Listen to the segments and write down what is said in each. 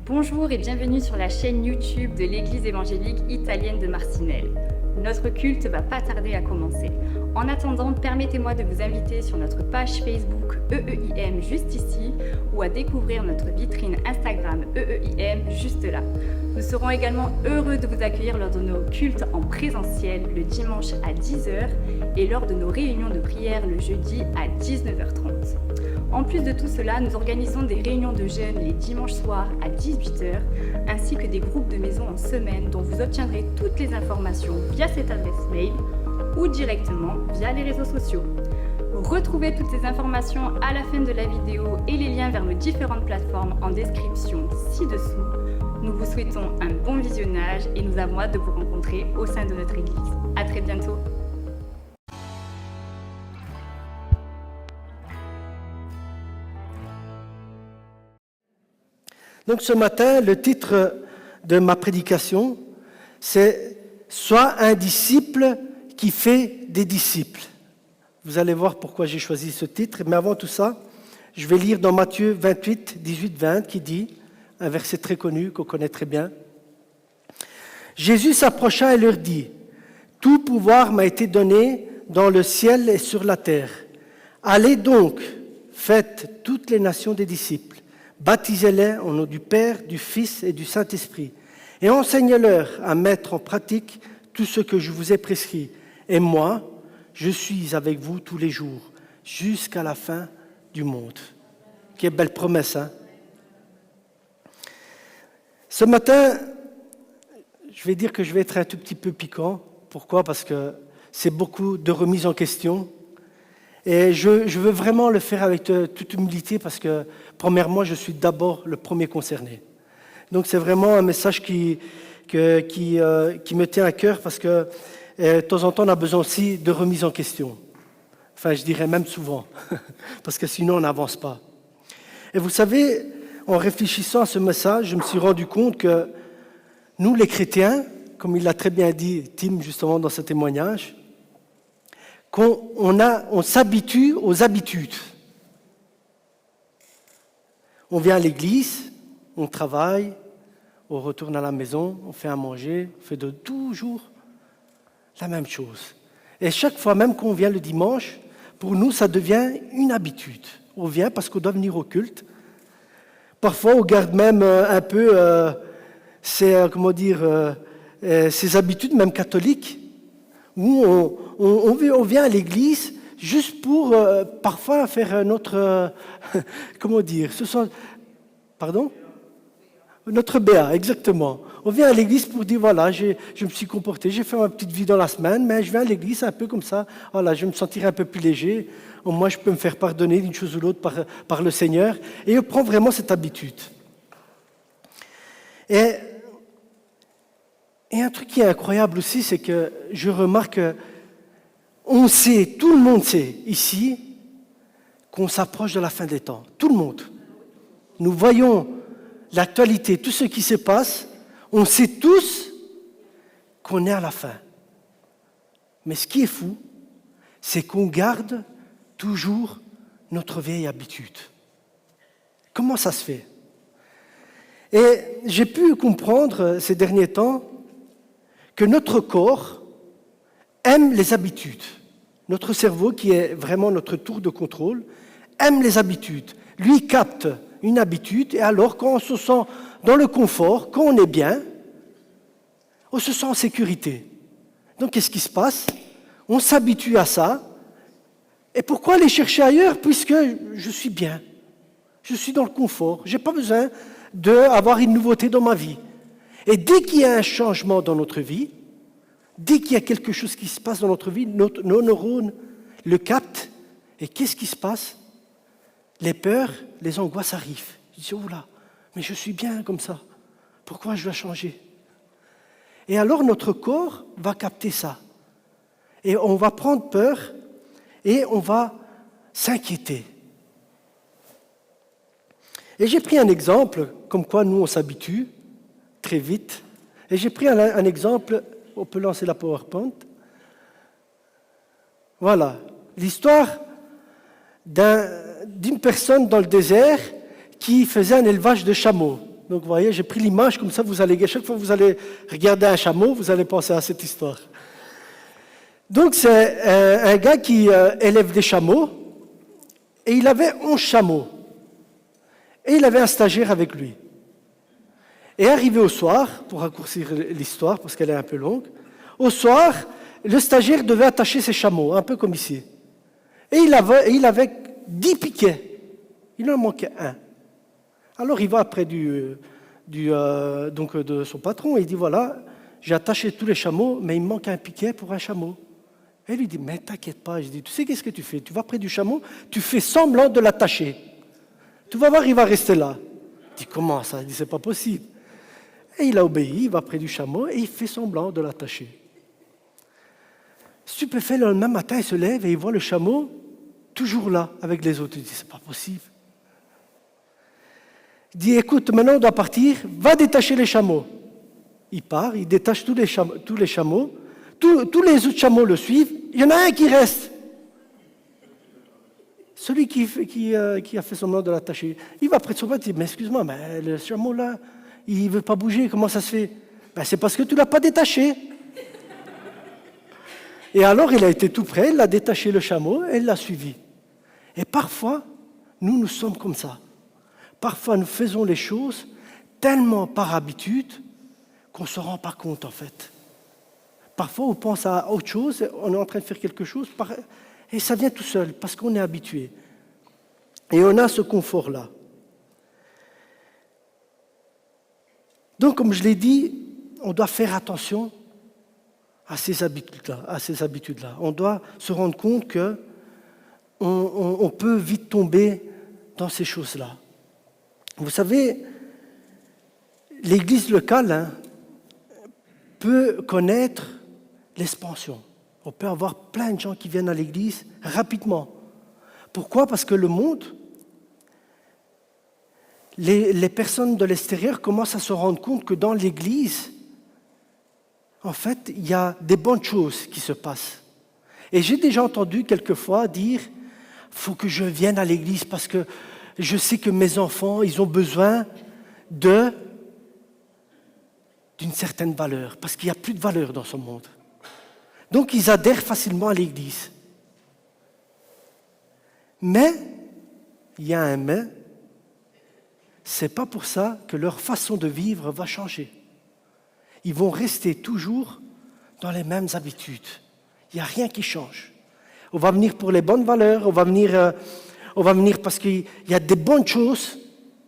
Bonjour et bienvenue sur la chaîne YouTube de l'Église évangélique italienne de Marcinelle. Notre culte va pas tarder à commencer. En attendant, permettez-moi de vous inviter sur notre page Facebook EEIM juste ici ou à découvrir notre vitrine Instagram EEIM juste là. Nous serons également heureux de vous accueillir lors de nos cultes en présentiel le dimanche à 10h et lors de nos réunions de prière le jeudi à 19h30. En plus de tout cela, nous organisons des réunions de jeunes les dimanches soirs à 18h, ainsi que des groupes de maison en semaine dont vous obtiendrez toutes les informations via cette adresse mail ou directement via les réseaux sociaux. Retrouvez toutes ces informations à la fin de la vidéo et les liens vers nos différentes plateformes en description ci-dessous. Nous vous souhaitons un bon visionnage et nous avons hâte de vous rencontrer au sein de notre Église. À très bientôt. Donc ce matin, le titre de ma prédication, c'est « Sois un disciple qui fait des disciples ». Vous allez voir pourquoi j'ai choisi ce titre, mais avant tout ça, je vais lire dans Matthieu 28, 18-20, qui dit, un verset très connu qu'on connaît très bien, « Jésus s'approcha et leur dit, « Tout pouvoir m'a été donné dans le ciel et sur la terre. Allez donc, faites toutes les nations des disciples. Baptisez-les au nom du Père, du Fils et du Saint-Esprit, et enseignez-leur à mettre en pratique tout ce que je vous ai prescrit. Et moi, je suis avec vous tous les jours, jusqu'à la fin du monde. » Quelle belle promesse, hein? Ce matin, je vais dire que je vais être un tout petit peu piquant. Pourquoi? Parce que c'est beaucoup de remise en question. Et je veux vraiment le faire avec toute humilité parce que, premièrement, je suis d'abord le premier concerné. Donc c'est vraiment un message qui me tient à cœur parce que de temps en temps, on a besoin aussi de remise en question. Enfin, je dirais même souvent, parce que sinon, on n'avance pas. Et vous savez, en réfléchissant à ce message, je me suis rendu compte que nous, les chrétiens, comme il l'a très bien dit Tim justement dans ce témoignage, on s'habitue aux habitudes. On vient à l'église, on travaille, on retourne à la maison, on fait à manger, on fait toujours la même chose. Et chaque fois, même qu'on vient le dimanche, pour nous, ça devient une habitude. On vient parce qu'on doit venir au culte. Parfois, on garde même un peu ses habitudes, même catholiques, où on vient à l'église juste pour parfois faire notre... Notre BA, exactement. On vient à l'église pour dire, voilà, je me suis comporté, j'ai fait ma petite vie dans la semaine, mais je viens à l'église un peu comme ça, voilà, je vais me sentir un peu plus léger, au moins je peux me faire pardonner d'une chose ou l'autre par le Seigneur, et on prend vraiment cette habitude. Et un truc qui est incroyable aussi, c'est que je remarque on sait, tout le monde sait ici, qu'on s'approche de la fin des temps. Tout le monde. Nous voyons l'actualité, tout ce qui se passe, on sait tous qu'on est à la fin. Mais ce qui est fou, c'est qu'on garde toujours notre vieille habitude. Comment ça se fait? Et j'ai pu comprendre ces derniers temps que notre corps aime les habitudes. Notre cerveau, qui est vraiment notre tour de contrôle, aime les habitudes. Lui capte une habitude, et alors quand on se sent dans le confort, quand on est bien, on se sent en sécurité. Donc qu'est-ce qui se passe? On s'habitue à ça. Et pourquoi aller chercher ailleurs? Puisque je suis bien. Je suis dans le confort. Je n'ai pas besoin d'avoir une nouveauté dans ma vie. Et dès qu'il y a un changement dans notre vie, dès qu'il y a quelque chose qui se passe dans notre vie, nos neurones le captent. Et qu'est-ce qui se passe? Les peurs, les angoisses arrivent. Je dis, oh là, mais je suis bien comme ça. Pourquoi je dois changer? Et alors notre corps va capter ça. Et on va prendre peur et on va s'inquiéter. Et j'ai pris un exemple, comme quoi nous on s'habitue très vite. Et j'ai pris un exemple, on peut lancer la PowerPoint. Voilà, l'histoire d'une personne dans le désert qui faisait un élevage de chameaux. Donc vous voyez, j'ai pris l'image comme ça, à chaque fois que vous allez regarder un chameau, vous allez penser à cette histoire. Donc c'est un gars qui élève des chameaux, et il avait 11 chameaux. Et il avait un stagiaire avec lui. Et arrivé au soir, pour raccourcir l'histoire, parce qu'elle est un peu longue, au soir, le stagiaire devait attacher ses chameaux, un peu comme ici. Et il avait 10 piquets. Il en manquait un. Alors il va près de son patron et il dit, voilà, j'ai attaché tous les chameaux, mais il me manque un piquet pour un chameau. Et il lui dit, mais t'inquiète pas. Je dis, tu sais qu'est-ce que tu fais? Tu vas près du chameau, tu fais semblant de l'attacher. Tu vas voir, il va rester là. Il dit, comment ça? Il dit, c'est pas possible. Et il a obéi, il va près du chameau et il fait semblant de l'attacher. Stupéfait, le lendemain matin, il se lève et il voit le chameau toujours là avec les autres. Il dit, c'est pas possible. Il dit, écoute, maintenant on doit partir, va détacher les chameaux. Il part, il détache tous les chameaux. Tous les autres chameaux le suivent. Il y en a un qui reste. Celui qui a fait semblant de l'attacher. Il va près de son maître, il dit, mais excuse-moi, mais le chameau là, il ne veut pas bouger, comment ça se fait? Ben, c'est parce que tu ne l'as pas détaché. Et alors il a été tout près, il a détaché le chameau et il l'a suivi. Et parfois, nous sommes comme ça. Parfois, nous faisons les choses tellement par habitude qu'on ne se rend pas compte, en fait. Parfois, on pense à autre chose, on est en train de faire quelque chose, et ça vient tout seul, parce qu'on est habitué. Et on a ce confort-là. Donc, comme je l'ai dit, on doit faire attention à ces habitudes-là. On doit se rendre compte qu'on peut vite tomber dans ces choses-là. Vous savez, l'Église locale peut connaître l'expansion. On peut avoir plein de gens qui viennent à l'Église rapidement. Pourquoi? Parce que le monde, les personnes de l'extérieur commencent à se rendre compte que dans l'Église, en fait, il y a des bonnes choses qui se passent. Et j'ai déjà entendu quelquefois dire « faut que je vienne à l'Église parce que je sais que mes enfants, ils ont besoin d'une certaine valeur, parce qu'il n'y a plus de valeur dans ce monde. » Donc, ils adhèrent facilement à l'Église. Mais, il y a un mais, ce n'est pas pour ça que leur façon de vivre va changer. Ils vont rester toujours dans les mêmes habitudes. Il n'y a rien qui change. On va venir pour les bonnes valeurs, on va venir parce qu'il y a des bonnes choses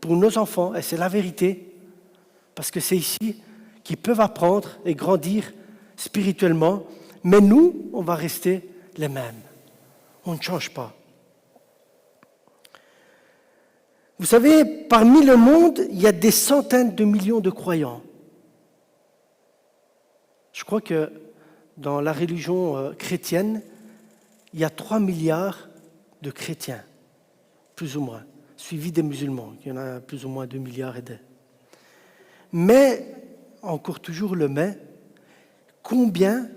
pour nos enfants, et c'est la vérité, parce que c'est ici qu'ils peuvent apprendre et grandir spirituellement, mais nous, on va rester les mêmes. On ne change pas. Vous savez, parmi le monde, il y a des centaines de millions de croyants. Je crois que dans la religion chrétienne, il y a 3 milliards de chrétiens, plus ou moins, suivis des musulmans. Il y en a plus ou moins 2 milliards et des. Mais, encore toujours le mais, combien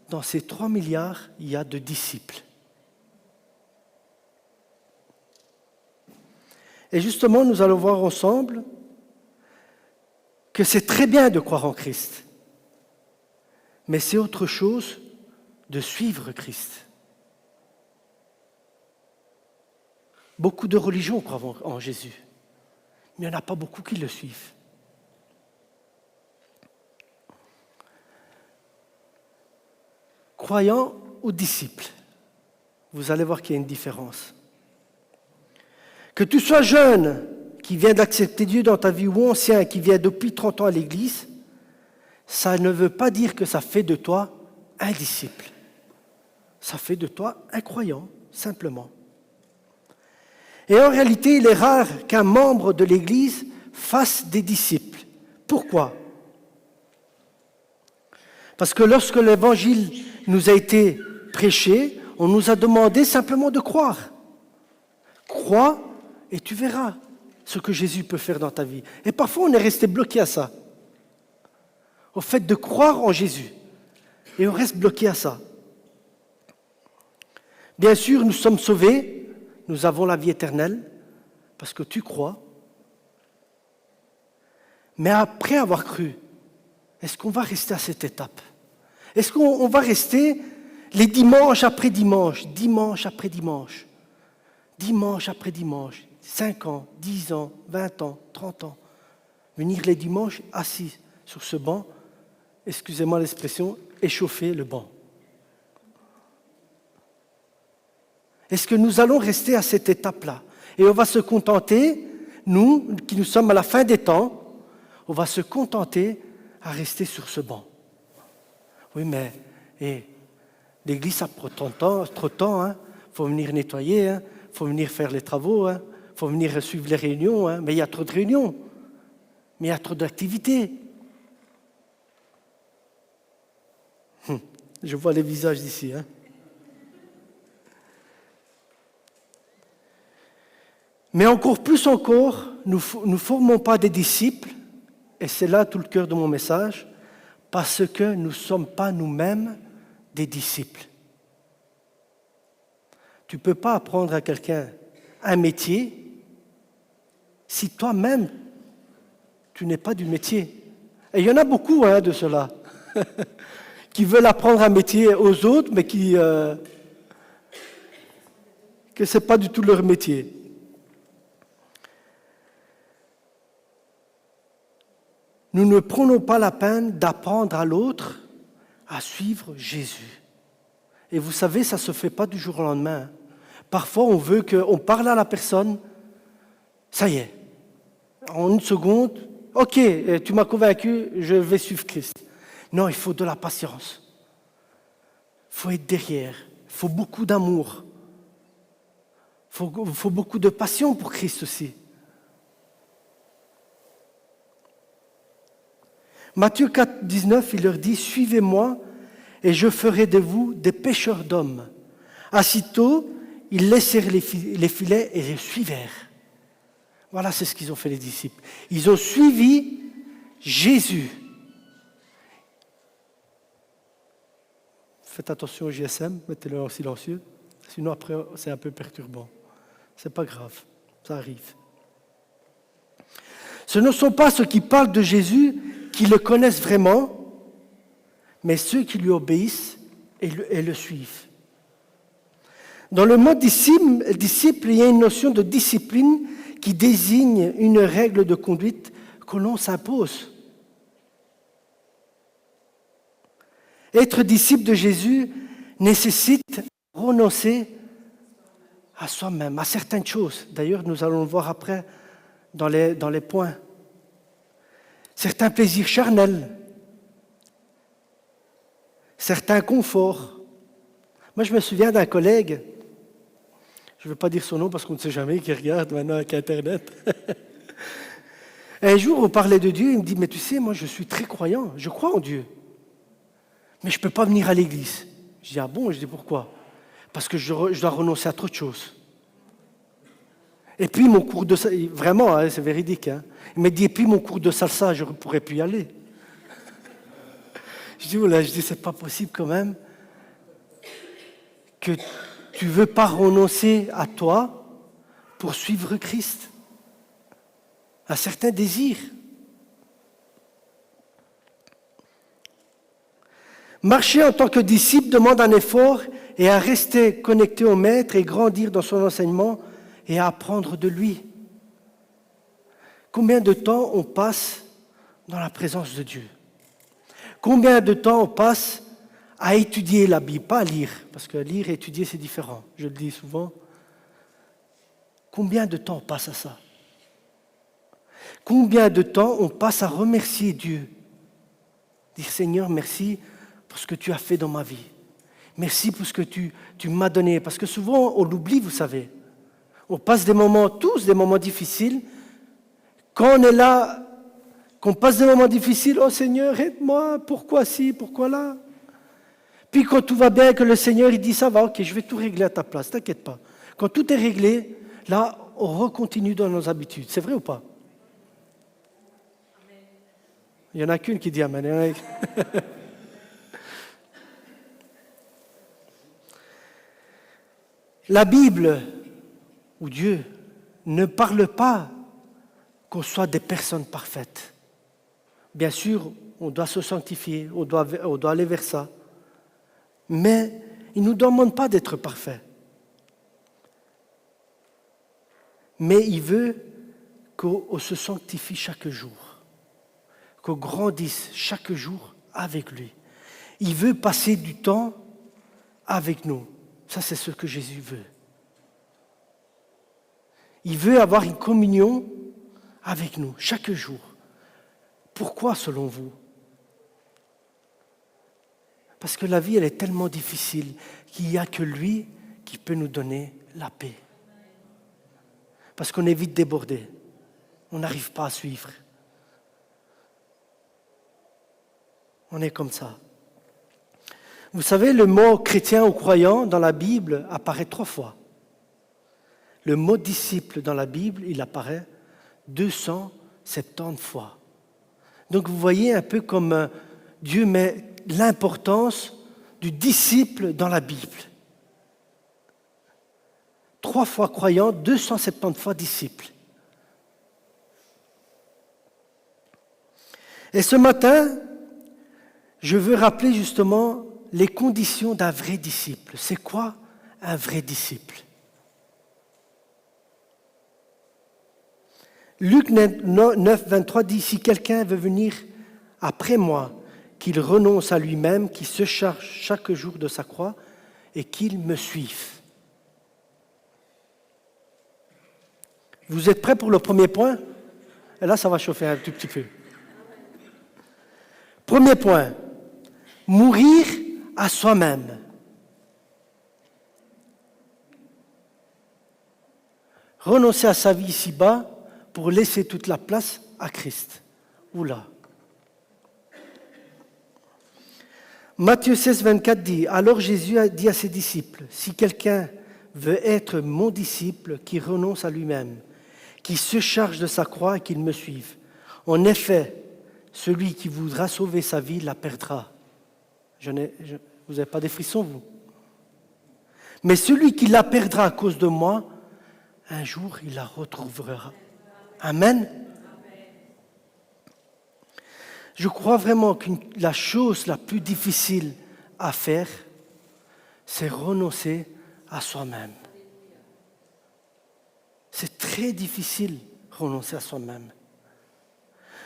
dans ces 3 milliards il y a de disciples? Et justement, nous allons voir ensemble que c'est très bien de croire en Christ, mais c'est autre chose de suivre Christ. Beaucoup de religions croient en Jésus, mais il n'y en a pas beaucoup qui le suivent. Croyant ou disciple, vous allez voir qu'il y a une différence. Que tu sois jeune, qui vient d'accepter Dieu dans ta vie, ou ancien, qui vient depuis 30 ans à l'Église, ça ne veut pas dire que ça fait de toi un disciple. Ça fait de toi un croyant, simplement. Et en réalité, il est rare qu'un membre de l'Église fasse des disciples. Pourquoi? Parce que lorsque l'Évangile nous a été prêché, on nous a demandé simplement de croire. Crois et tu verras ce que Jésus peut faire dans ta vie. Et parfois, on est resté bloqué à ça. Au fait de croire en Jésus. Et on reste bloqué à ça. Bien sûr, nous sommes sauvés, nous avons la vie éternelle, parce que tu crois. Mais après avoir cru, est-ce qu'on va rester à cette étape? Est-ce qu'on va rester les dimanches après dimanche, dimanche après dimanche, dimanche après dimanche, 5 ans, 10 ans, 20 ans, 30 ans, venir les dimanches assis sur ce banc, excusez-moi l'expression, échauffer le banc? Est-ce que nous allons rester à cette étape-là? Et on va se contenter, nous qui nous sommes à la fin des temps, on va se contenter à rester sur ce banc. Oui, mais l'église, ça prend trop de temps. Il faut venir nettoyer, il faut venir faire les travaux, il faut venir suivre les réunions. Mais il y a trop de réunions, mais il y a trop d'activités. Je vois les visages d'ici. Mais encore plus encore, nous ne formons pas des disciples, et c'est là tout le cœur de mon message, parce que nous ne sommes pas nous-mêmes des disciples. Tu ne peux pas apprendre à quelqu'un un métier si toi-même, tu n'es pas du métier. Et il y en a beaucoup de cela, qui veulent apprendre un métier aux autres, mais que ce n'est pas du tout leur métier. Nous ne prenons pas la peine d'apprendre à l'autre à suivre Jésus. Et vous savez, ça ne se fait pas du jour au lendemain. Parfois, on veut qu'on parle à la personne, ça y est, en une seconde, ok, tu m'as convaincu, je vais suivre Christ. Non, il faut de la patience. Il faut être derrière. Il faut beaucoup d'amour. Il faut beaucoup de passion pour Christ aussi. Matthieu 4, 19, il leur dit « Suivez-moi et je ferai de vous des pêcheurs d'hommes. » Aussitôt, ils laissèrent les filets et les suivirent. Voilà, c'est ce qu'ils ont fait les disciples. Ils ont suivi Jésus. Faites attention au GSM, mettez-le en silencieux, sinon après c'est un peu perturbant. C'est pas grave, ça arrive. Ce ne sont pas ceux qui parlent de Jésus qui le connaissent vraiment, mais ceux qui lui obéissent et le suivent. Dans le mot disciple, il y a une notion de discipline qui désigne une règle de conduite que l'on s'impose. Être disciple de Jésus nécessite renoncer à soi-même, à certaines choses. D'ailleurs, nous allons le voir après dans les points. Certains plaisirs charnels, certains conforts. Moi, je me souviens d'un collègue, je ne veux pas dire son nom parce qu'on ne sait jamais qui regarde maintenant avec Internet. Un jour, on parlait de Dieu, il me dit, mais tu sais, moi, je suis très croyant, je crois en Dieu, mais je ne peux pas venir à l'église. Je dis, ah bon? Je dis, pourquoi? Parce que je dois renoncer à trop de choses. Et puis mon cours de salsa, vraiment, c'est véridique, il m'a dit, et puis mon cours de salsa, je ne pourrais plus y aller. Je dis, c'est pas possible quand même que tu ne veux pas renoncer à toi pour suivre Christ, à certains désirs. Marcher en tant que disciple demande un effort et à rester connecté au Maître et grandir dans son enseignement et à apprendre de lui. Combien de temps on passe dans la présence de Dieu? Combien de temps on passe à étudier la Bible, pas à lire, parce que lire et étudier c'est différent, je le dis souvent. Combien de temps on passe à ça? Combien de temps on passe à remercier Dieu? Dire Seigneur, merci pour ce que tu as fait dans ma vie. Merci pour ce que tu m'as donné. Parce que souvent on l'oublie, vous savez. On passe tous des moments difficiles. Quand on est là, qu'on passe des moments difficiles, oh Seigneur, aide-moi, pourquoi ci, pourquoi là? Puis quand tout va bien, que le Seigneur il dit ça va, ok, je vais tout régler à ta place, t'inquiète pas. Quand tout est réglé, là, on recontinue dans nos habitudes. C'est vrai ou pas? Il n'y en a qu'une qui dit amen. La Bible, ou Dieu, ne parle pas qu'on soit des personnes parfaites. Bien sûr, on doit se sanctifier, on doit aller vers ça. Mais il ne nous demande pas d'être parfait. Mais il veut qu'on se sanctifie chaque jour, qu'on grandisse chaque jour avec lui. Il veut passer du temps avec nous. Ça, c'est ce que Jésus veut. Il veut avoir une communion avec nous chaque jour. Pourquoi, selon vous? Parce que la vie, elle est tellement difficile qu'il n'y a que lui qui peut nous donner la paix. Parce qu'on est vite débordé. On n'arrive pas à suivre. On est comme ça. Vous savez, le mot chrétien ou croyant dans la Bible apparaît 3 fois. Le mot disciple dans la Bible, il apparaît 270 fois. Donc vous voyez un peu comme Dieu met l'importance du disciple dans la Bible. 3 fois croyant, 270 fois disciple. Et ce matin, je veux rappeler justement les conditions d'un vrai disciple. C'est quoi un vrai disciple? Luc 9, 23 dit, « Si quelqu'un veut venir après moi, qu'il renonce à lui-même, qu'il se charge chaque jour de sa croix et qu'il me suive. » Vous êtes prêts pour le premier point? Et là, ça va chauffer un tout petit peu. Premier point, mourir à soi-même. Renoncer à sa vie ici-bas pour laisser toute la place à Christ. Oula. Matthieu 16, 24 dit, « Alors Jésus a dit à ses disciples, « Si quelqu'un veut être mon disciple, qu'il renonce à lui-même, qu'il se charge de sa croix et qu'il me suive. En effet, celui qui voudra sauver sa vie la perdra. » Vous n'avez pas des frissons, vous? « Mais celui qui la perdra à cause de moi, un jour il la retrouvera. » Amen. Je crois vraiment que la chose la plus difficile à faire, c'est renoncer à soi-même. C'est très difficile de renoncer à soi-même.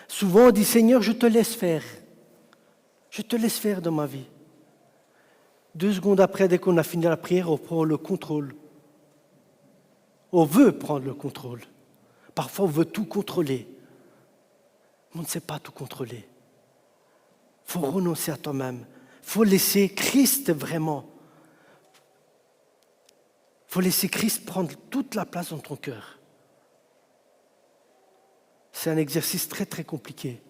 Souvent on dit, Seigneur, je te laisse faire. Je te laisse faire dans ma vie. 2 secondes après, dès qu'on a fini la prière, on prend le contrôle. On veut prendre le contrôle. Parfois, on veut tout contrôler. On ne sait pas tout contrôler. Il faut renoncer à toi-même. Il faut laisser Christ vraiment. Il faut laisser Christ prendre toute la place dans ton cœur. C'est un exercice très, très compliqué.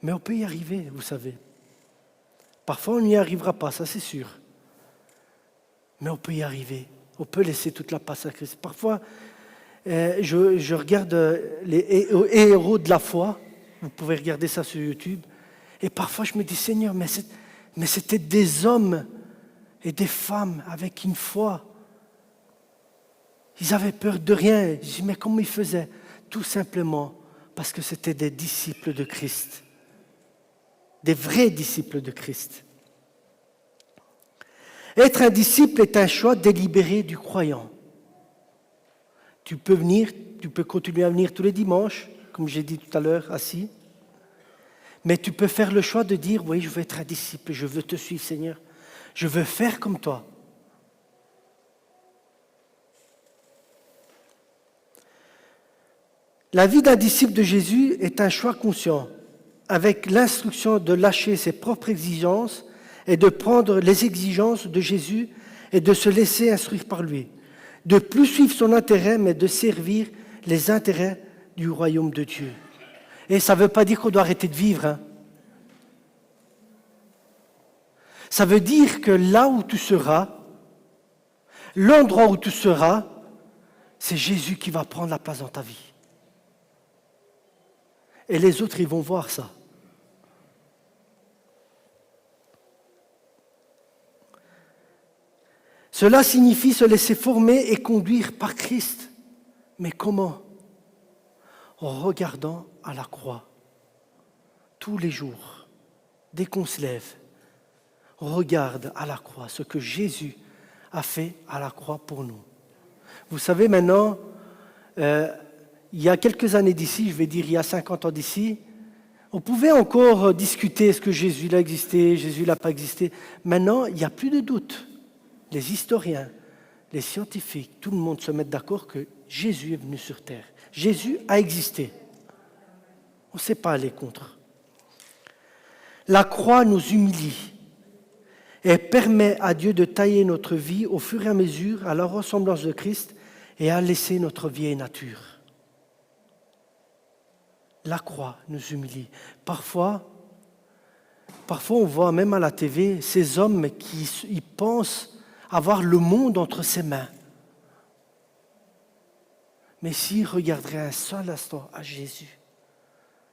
Mais on peut y arriver, vous savez. Parfois, on n'y arrivera pas, ça c'est sûr. Mais on peut y arriver. On peut laisser toute la place à Christ. Parfois, je regarde les héros de la foi. Vous pouvez regarder ça sur YouTube. Et parfois, je me dis, Seigneur, mais c'était des hommes et des femmes avec une foi. Ils avaient peur de rien. Je dis, mais comment ils faisaient? Tout simplement parce que c'était des disciples de Christ. Des vrais disciples de Christ. Être un disciple est un choix délibéré du croyant. Tu peux continuer à venir tous les dimanches, comme j'ai dit tout à l'heure, assis. Mais tu peux faire le choix de dire, oui, je veux être un disciple, je veux te suivre, Seigneur. Je veux faire comme toi. La vie d'un disciple de Jésus est un choix conscient, avec l'instruction de lâcher ses propres exigences et de prendre les exigences de Jésus et de se laisser instruire par lui. De plus suivre son intérêt, mais de servir les intérêts du royaume de Dieu. Et ça ne veut pas dire qu'on doit arrêter de vivre. Hein. Ça veut dire que là où tu seras, l'endroit où tu seras, c'est Jésus qui va prendre la place dans ta vie. Et les autres, ils vont voir ça. Cela signifie se laisser former et conduire par Christ. Mais comment? En regardant à la croix. tous les jours, dès qu'on se lève, on regarde à la croix ce que Jésus a fait à la croix pour nous. Vous savez maintenant, il y a quelques années d'ici, je vais dire il y a 50 ans d'ici, on pouvait encore discuter est-ce que Jésus a existé, Jésus n'a pas existé. Maintenant, il n'y a plus de doute. Les historiens, les scientifiques, tout le monde se met d'accord que Jésus est venu sur terre. Jésus a existé. On ne sait pas aller contre. La croix nous humilie et permet à Dieu de tailler notre vie au fur et à mesure à la ressemblance de Christ et à laisser notre vieille nature. La croix nous humilie. Parfois, on voit même à la TV ces hommes qui ils pensent avoir le monde entre ses mains. Mais s'ils regarderaient un seul instant à Jésus,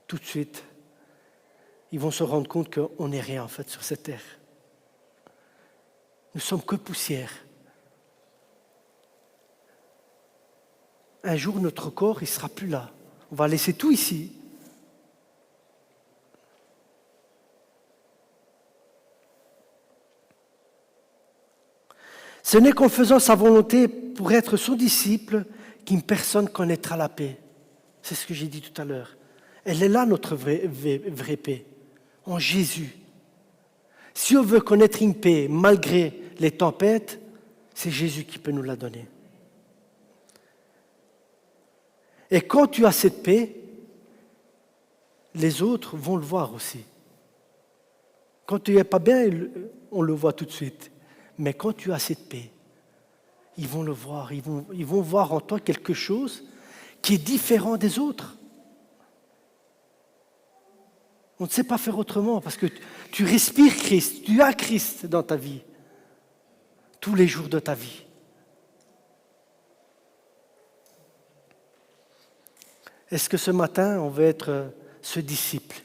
tout de suite, ils vont se rendre compte qu'on n'est rien en fait sur cette terre. Nous ne sommes que poussière. Un jour, notre corps, il ne sera plus là. On va laisser tout ici. Ce n'est qu'en faisant sa volonté pour être son disciple qu'une personne connaîtra la paix. C'est ce que j'ai dit tout à l'heure. Elle est là, notre vraie paix, en Jésus. Si on veut connaître une paix malgré les tempêtes, c'est Jésus qui peut nous la donner. Et quand tu as cette paix, les autres vont le voir aussi. Quand tu n'es pas bien, on le voit tout de suite. Mais quand tu as cette paix, ils vont le voir, ils vont voir en toi quelque chose qui est différent des autres. On ne sait pas faire autrement parce que tu respires Christ, tu as Christ dans ta vie, tous les jours de ta vie. Est-ce que ce matin, on veut être ce disciple,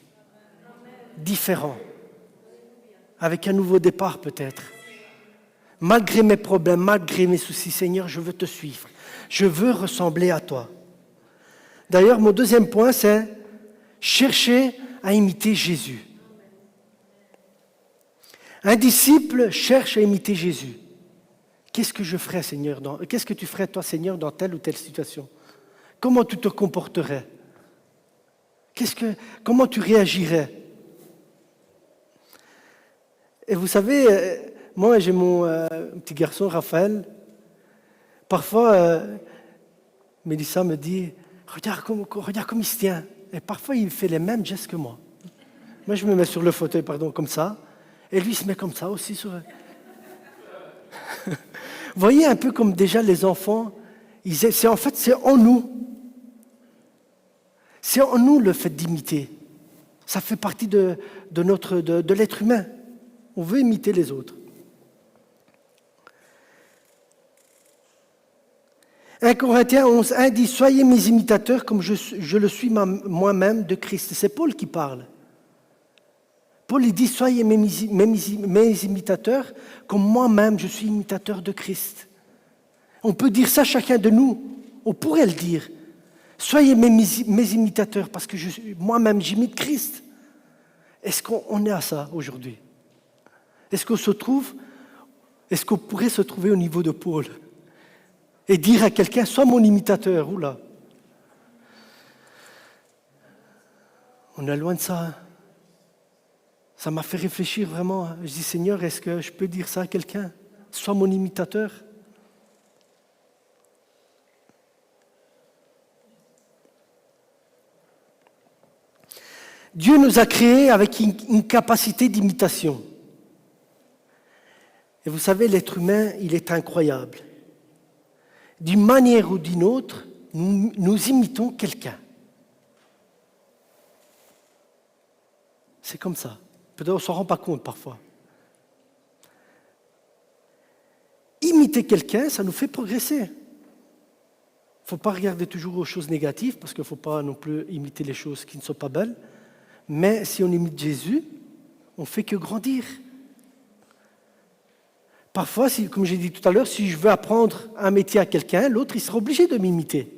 différent, avec un nouveau départ peut-être? Malgré mes problèmes, malgré mes soucis, Seigneur, je veux te suivre. Je veux ressembler à toi. D'ailleurs, mon deuxième point, c'est chercher à imiter Jésus. Un disciple cherche à imiter Jésus. Qu'est-ce que je ferais, Seigneur, qu'est-ce que tu ferais, toi, Seigneur, dans telle ou telle situation? Comment tu te comporterais? Comment tu réagirais? Et vous savez, moi, j'ai mon petit garçon, Raphaël. Parfois, Mélissa me dit, regarde comme il se tient. Et parfois, il fait les mêmes gestes que moi. Moi, je me mets sur le fauteuil, comme ça. Et lui, il se met comme ça aussi. Vous voyez un peu comme déjà les enfants, c'est en nous. C'est en nous le fait d'imiter. Ça fait partie de l'être humain. On veut imiter les autres. 1 Corinthiens 11:1 dit « Soyez mes imitateurs comme je le suis moi-même de Christ ». C'est Paul qui parle. Paul il dit « Soyez mes imitateurs comme moi-même je suis imitateur de Christ ». On peut dire ça chacun de nous. On pourrait le dire. Soyez mes imitateurs parce que moi-même j'imite Christ. Est-ce qu'on est à ça aujourd'hui? Est-ce qu'on pourrait se trouver au niveau de Paul et dire à quelqu'un, sois mon imitateur? Oula. On est loin de ça. Ça m'a fait réfléchir vraiment. Je dis, Seigneur, est-ce que je peux dire ça à quelqu'un? Sois mon imitateur. Dieu nous a créés avec une capacité d'imitation. Et vous savez, l'être humain, il est incroyable. D'une manière ou d'une autre, nous imitons quelqu'un. C'est comme ça. Peut-être on ne s'en rend pas compte parfois. Imiter quelqu'un, ça nous fait progresser. Il ne faut pas regarder toujours aux choses négatives, parce qu'il ne faut pas non plus imiter les choses qui ne sont pas belles. Mais si on imite Jésus, on ne fait que grandir. Parfois, comme j'ai dit tout à l'heure, si je veux apprendre un métier à quelqu'un, l'autre, il sera obligé de m'imiter,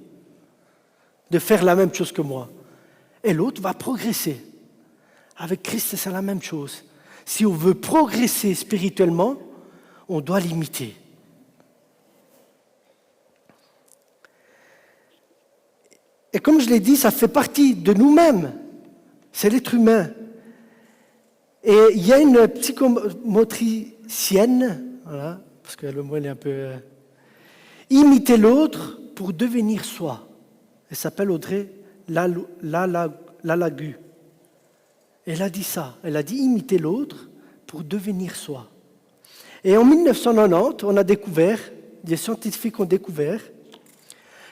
de faire la même chose que moi. Et l'autre va progresser. Avec Christ, c'est la même chose. Si on veut progresser spirituellement, on doit l'imiter. Et comme je l'ai dit, ça fait partie de nous-mêmes. C'est l'être humain. Et il y a une psychomotricienne, voilà, parce que le mot il est un peu... imiter l'autre pour devenir soi. Elle s'appelle Audrey Lalagu. Elle a dit ça. Elle a dit imiter l'autre pour devenir soi. Et en 1990, on a découvert, des scientifiques ont découvert,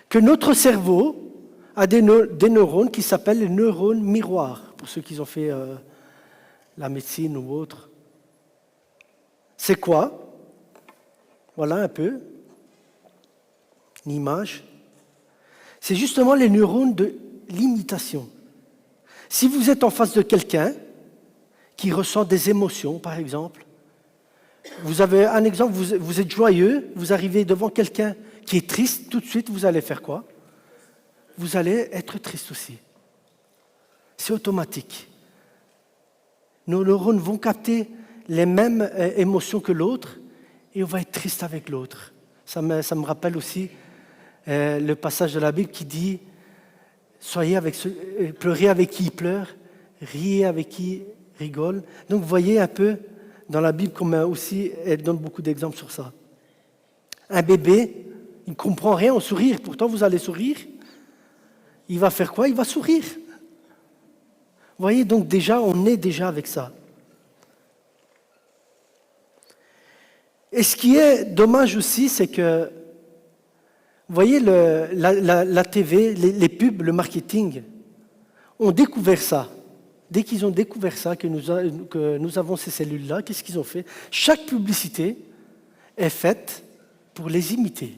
que notre cerveau a des neurones qui s'appellent les neurones miroirs, pour ceux qui ont fait la médecine ou autre. C'est quoi? Voilà un peu une image. C'est justement les neurones de l'imitation. Si vous êtes en face de quelqu'un qui ressent des émotions, par exemple, vous avez un exemple, vous êtes joyeux, vous arrivez devant quelqu'un qui est triste, tout de suite, vous allez faire quoi? Vous allez être triste aussi. C'est automatique. Nos neurones vont capter les mêmes émotions que l'autre et on va être triste avec l'autre. Ça me rappelle aussi le passage de la Bible qui dit pleurez avec qui pleure, riez avec qui rigole. Donc vous voyez un peu dans la Bible comme aussi elle donne beaucoup d'exemples sur ça. Un bébé, il ne comprend rien au sourire, pourtant vous allez sourire. Il va faire quoi? Il va sourire. Vous voyez, donc déjà, on est déjà avec ça. Et ce qui est dommage aussi, c'est que, vous voyez, la TV, les pubs, le marketing, ont découvert ça. Dès qu'ils ont découvert ça, que nous avons ces cellules-là, qu'est-ce qu'ils ont fait? Chaque publicité est faite pour les imiter.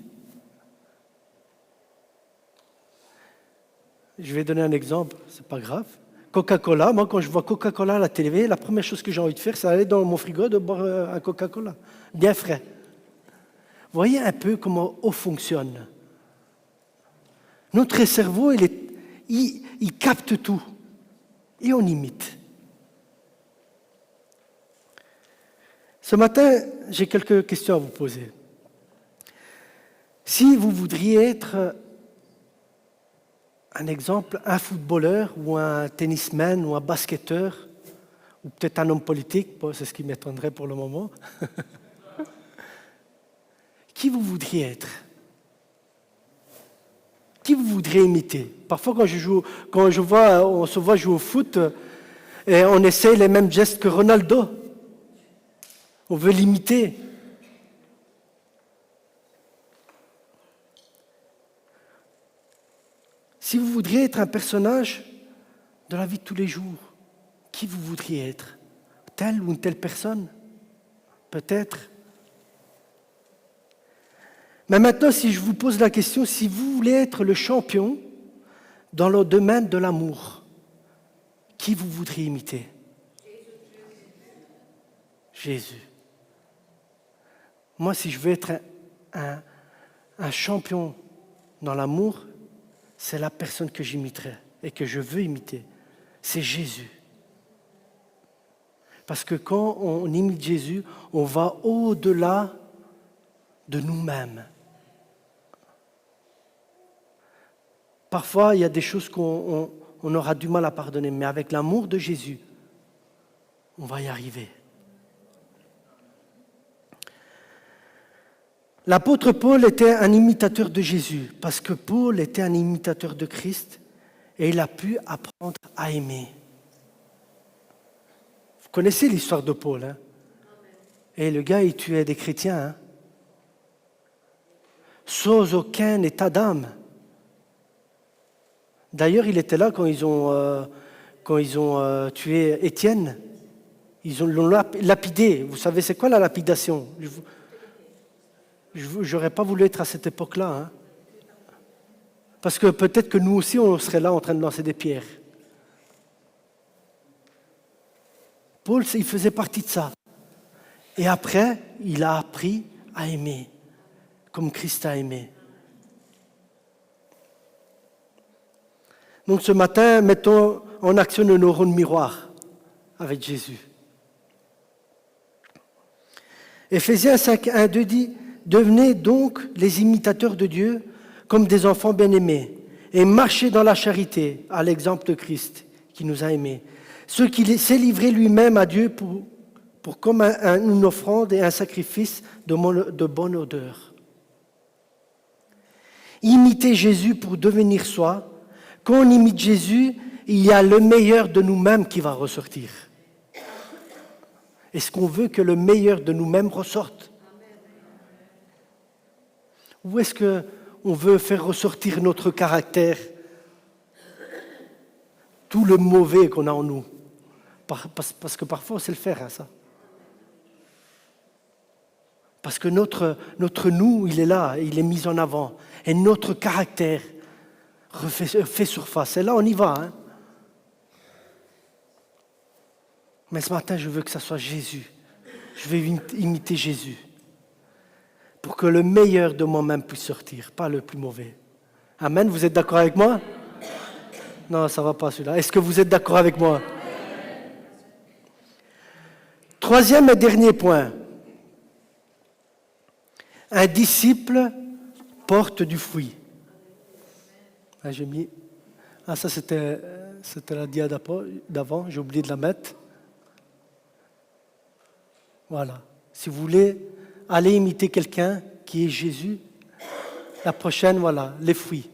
Je vais donner un exemple, c'est pas grave. Coca-Cola, moi quand je vois Coca-Cola à la télé, la première chose que j'ai envie de faire, c'est aller dans mon frigo de boire un Coca-Cola, bien frais. Vous voyez un peu comment on fonctionne. Notre cerveau, il capte tout et on imite. Ce matin, j'ai quelques questions à vous poser. Si vous voudriez être un exemple, un footballeur ou un tennisman ou un basketteur, ou peut-être un homme politique, bon, c'est ce qui m'étonnerait pour le moment. Qui vous voudriez être? Qui vous voudriez imiter? Parfois, on se voit jouer au foot, et on essaye les mêmes gestes que Ronaldo. On veut l'imiter. Si vous voudriez être un personnage de la vie de tous les jours, qui vous voudriez être? Telle ou une telle personne? Peut-être. Mais maintenant, si je vous pose la question, si vous voulez être le champion dans le domaine de l'amour, qui vous voudriez imiter? Jésus. Moi, si je veux être un champion dans l'amour, c'est la personne que j'imiterai et que je veux imiter. C'est Jésus. Parce que quand on imite Jésus, on va au-delà de nous-mêmes. Parfois, il y a des choses qu'on aura du mal à pardonner, mais avec l'amour de Jésus, on va y arriver. L'apôtre Paul était un imitateur de Jésus, parce que Paul était un imitateur de Christ et il a pu apprendre à aimer. Vous connaissez l'histoire de Paul, hein? Et le gars, il tuait des chrétiens, hein? Sans aucun état d'âme. D'ailleurs, il était là quand ils ont tué Étienne. Ils l'ont lapidé. Vous savez, c'est quoi la lapidation? Je n'aurais pas voulu être à cette époque-là. Hein. Parce que peut-être que nous aussi, on serait là en train de lancer des pierres. Paul, il faisait partie de ça. Et après, il a appris à aimer, comme Christ a aimé. Donc ce matin, mettons en action nos neurones miroirs. avec Jésus. Éphésiens 5, 1, 2 dit « Devenez donc les imitateurs de Dieu comme des enfants bien-aimés et marchez dans la charité à l'exemple de Christ qui nous a aimés. Ce qui s'est livré lui-même à Dieu pour comme une offrande et un sacrifice de bonne odeur. » Imiter Jésus pour devenir soi. Quand on imite Jésus, il y a le meilleur de nous-mêmes qui va ressortir. Est-ce qu'on veut que le meilleur de nous-mêmes ressorte? Ou est-ce qu'on veut faire ressortir notre caractère, tout le mauvais qu'on a en nous? Parce que parfois on sait le faire, hein, ça. Parce que notre nous, il est là, il est mis en avant. Et notre caractère fait surface. Et là, on y va. Hein. Mais ce matin, je veux que ça soit Jésus. Je veux imiter Jésus. Pour que le meilleur de moi-même puisse sortir, pas le plus mauvais. Amen, vous êtes d'accord avec moi? Non, ça ne va pas celui-là. Est-ce que vous êtes d'accord avec moi? Troisième et dernier point. Un disciple porte du fruit. Ah, j'ai mis. Ah, ça c'était la dia d'avant, j'ai oublié de la mettre. Voilà. Si vous voulez aller imiter quelqu'un qui est Jésus, la prochaine, voilà, les fruits.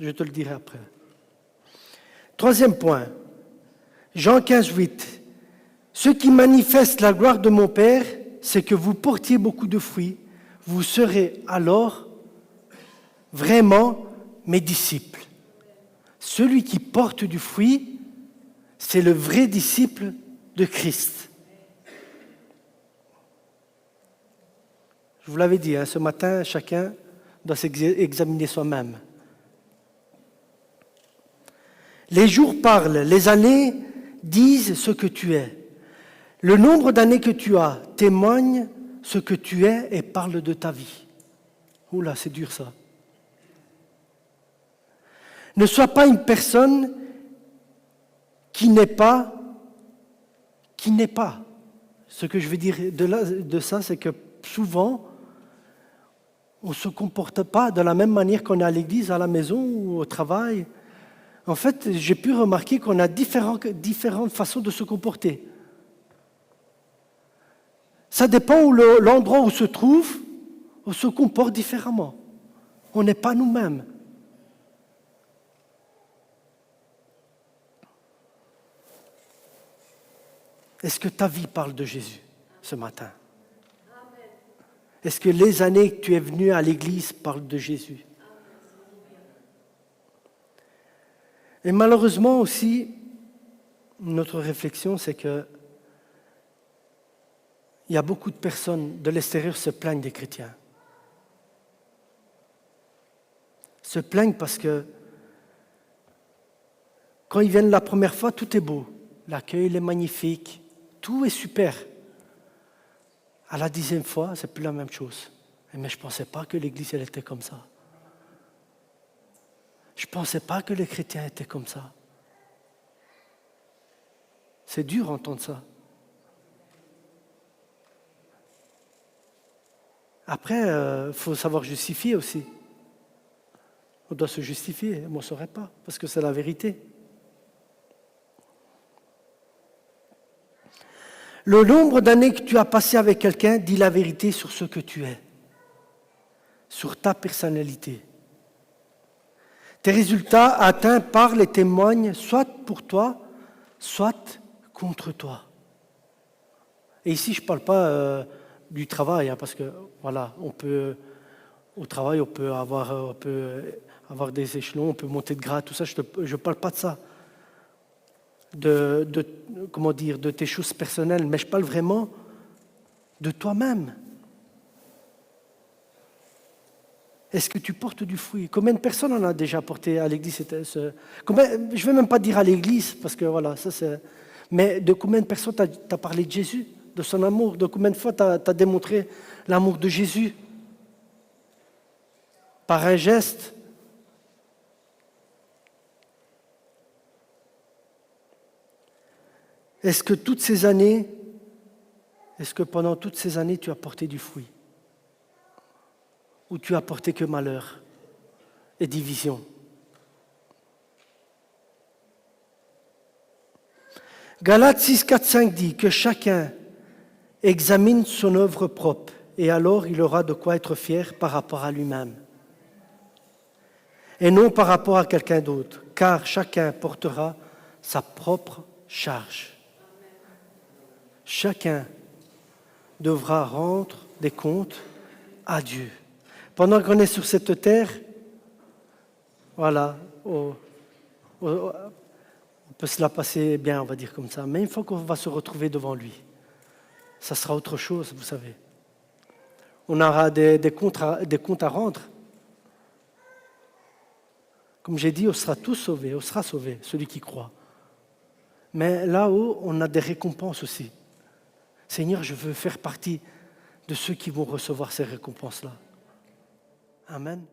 Je te le dirai après. Troisième point. Jean 15, 8. Ce qui manifeste la gloire de mon Père, c'est que vous portiez beaucoup de fruits. Vous serez alors vraiment mes disciples. Celui qui porte du fruit, c'est le vrai disciple de Christ. Je vous l'avais dit, hein, ce matin, chacun doit s'examiner soi-même. Les jours parlent, les années disent ce que tu es. Le nombre d'années que tu as témoigne ce que tu es et parle de ta vie. Oula, c'est dur ça. Ne sois pas une personne qui n'est pas. Ce que je veux dire de ça, c'est que souvent, on ne se comporte pas de la même manière qu'on est à l'église, à la maison ou au travail. En fait, j'ai pu remarquer qu'on a différentes façons de se comporter. Ça dépend où l'endroit où on se trouve, on se comporte différemment. On n'est pas nous-mêmes. Est-ce que ta vie parle de Jésus ce matin? Est-ce que les années que tu es venu à l'église parlent de Jésus? Et malheureusement aussi, notre réflexion, c'est que il y a beaucoup de personnes de l'extérieur se plaignent des chrétiens. Se plaignent parce que quand ils viennent la première fois, tout est beau. L'accueil est magnifique, tout est super. À la 10e fois, c'est plus la même chose. Mais je ne pensais pas que l'Église elle était comme ça. Je ne pensais pas que les chrétiens étaient comme ça. C'est dur d'entendre ça. Après, il faut savoir justifier aussi. On doit se justifier, mais on ne saurait pas, parce que c'est la vérité. Le nombre d'années que tu as passé avec quelqu'un dit la vérité sur ce que tu es, sur ta personnalité. Tes résultats atteints parlent et témoignent soit pour toi, soit contre toi. Et ici, je ne parle pas du travail, hein, parce que voilà, au travail, on peut avoir des échelons, on peut monter de grade, tout ça. Je ne parle pas de ça, de tes choses personnelles, mais je parle vraiment de toi-même. Est-ce que tu portes du fruit? Combien de personnes on a déjà porté à l'église? Je ne vais même pas dire à l'église, parce que voilà, ça c'est. Mais de combien de personnes tu as parlé de Jésus, de son amour? De combien de fois tu as démontré l'amour de Jésus? par un geste. Est-ce que pendant toutes ces années, tu as porté du fruit? Ou tu as porté que malheur et division? Galates 6, 4, 5 dit que chacun examine son œuvre propre et alors il aura de quoi être fier par rapport à lui-même et non par rapport à quelqu'un d'autre, car chacun portera sa propre charge. Chacun devra rendre des comptes à Dieu. Pendant qu'on est sur cette terre, voilà, on peut se la passer bien, on va dire comme ça, mais une fois qu'on va se retrouver devant lui, ça sera autre chose, vous savez. On aura des comptes à rendre. Comme j'ai dit, on sera tous sauvés, on sera sauvé, celui qui croit. Mais là-haut, on a des récompenses aussi. Seigneur, je veux faire partie de ceux qui vont recevoir ces récompenses-là. Amen.